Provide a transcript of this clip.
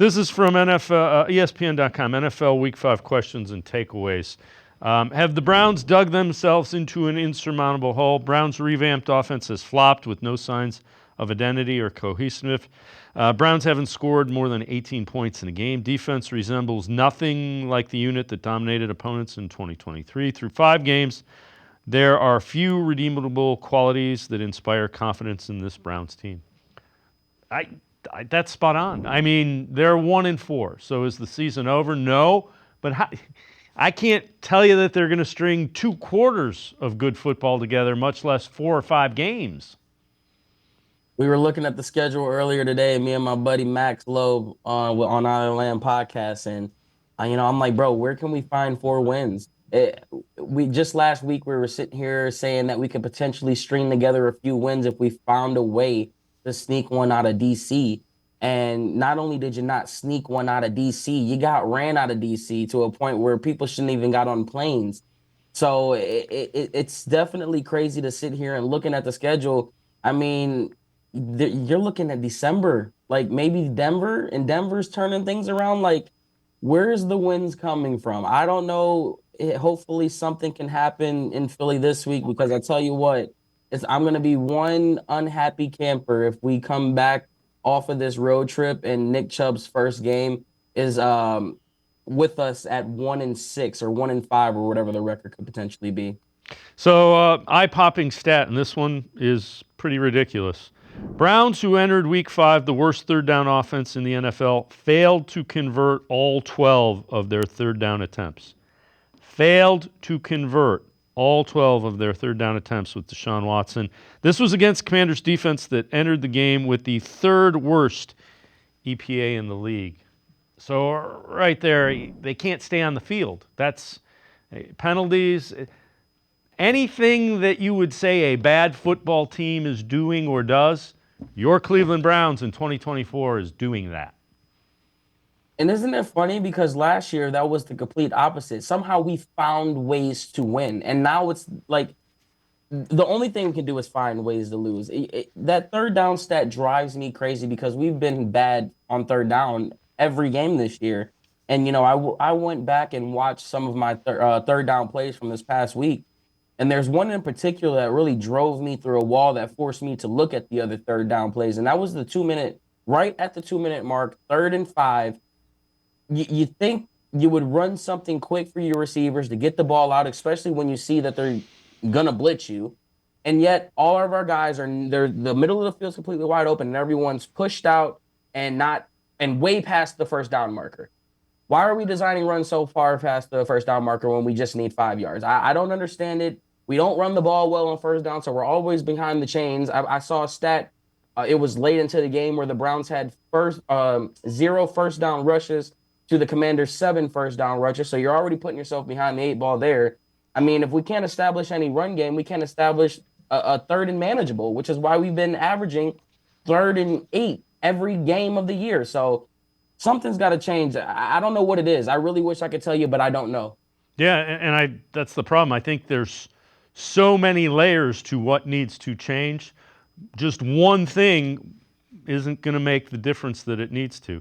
This is from NFL, ESPN.com, NFL Week 5 questions and takeaways. Have the Browns dug themselves into an insurmountable hole? Browns' revamped offense has flopped with no signs of identity or cohesiveness. Browns haven't scored more than 18 points in a game. Defense resembles nothing like the unit that dominated opponents in 2023. Through 5 games, there are few redeemable qualities that inspire confidence in this Browns team. That's spot on. I mean, they're 1-4. So is the season over? No. But I can't tell you that they're going to string 2 quarters of good football together, much less 4 or 5 games. We were looking at the schedule earlier today, me and my buddy Max Loeb on our Land podcast, and I'm like, bro, where can we find 4 wins? We just last week we were sitting here saying that we could potentially string together a few wins if we found a way to sneak one out of DC. And not only did you not sneak one out of DC, you got ran out of DC to a point where people shouldn't even got on planes. So it's definitely crazy to sit here and looking at the schedule. I mean, you're looking at December, like maybe Denver, and Denver's turning things around. Like, where's the wins coming from? I don't know. Hopefully, something can happen in Philly this week because I tell you what, I'm going to be one unhappy camper if we come back off of this road trip and Nick Chubb's first game is with us at 1-6 or 1-5 or whatever the record could potentially be. So, eye-popping stat, and this one is pretty ridiculous. Browns, who entered Week 5 the worst third down offense in the NFL, failed to convert all 12 of their third down attempts. Failed to convert all 12 of their third down attempts with Deshaun Watson. This was against Commanders' defense that entered the game with the 3rd worst EPA in the league. So right there, they can't stay on the field. That's penalties. Anything that you would say a bad football team is doing or does, your Cleveland Browns in 2024 is doing that. And isn't it funny? Because last year that was the complete opposite. Somehow we found ways to win. And now it's like the only thing we can do is find ways to lose. That third down stat drives me crazy because we've been bad on third down every game this year. And, I went back and watched some of my third down plays from this past week. And there's one in particular that really drove me through a wall that forced me to look at the other third down plays. And that was the 2-minute, right at the 2-minute mark, 3rd and 5. You think you would run something quick for your receivers to get the ball out, especially when you see that they're going to blitz you. And yet all of our guys they're the middle of the field's completely wide open and everyone's pushed out and way past the first down marker. Why are we designing runs so far past the first down marker when we just need 5 yards? I don't understand it. We don't run the ball well on first down, so we're always behind the chains. I saw a stat. It was late into the game where the Browns had 0 first down rushes to the Commanders' 7 first down rushes. So you're already putting yourself behind the 8 ball there. I mean, if we can't establish any run game, we can't establish a 3rd and manageable, which is why we've been averaging 3rd and 8 every game of the year. So something's got to change. I don't know what it is. I really wish I could tell you, but I don't know. Yeah, and that's the problem. I think there's so many layers to what needs to change. Just one thing isn't going to make the difference that it needs to.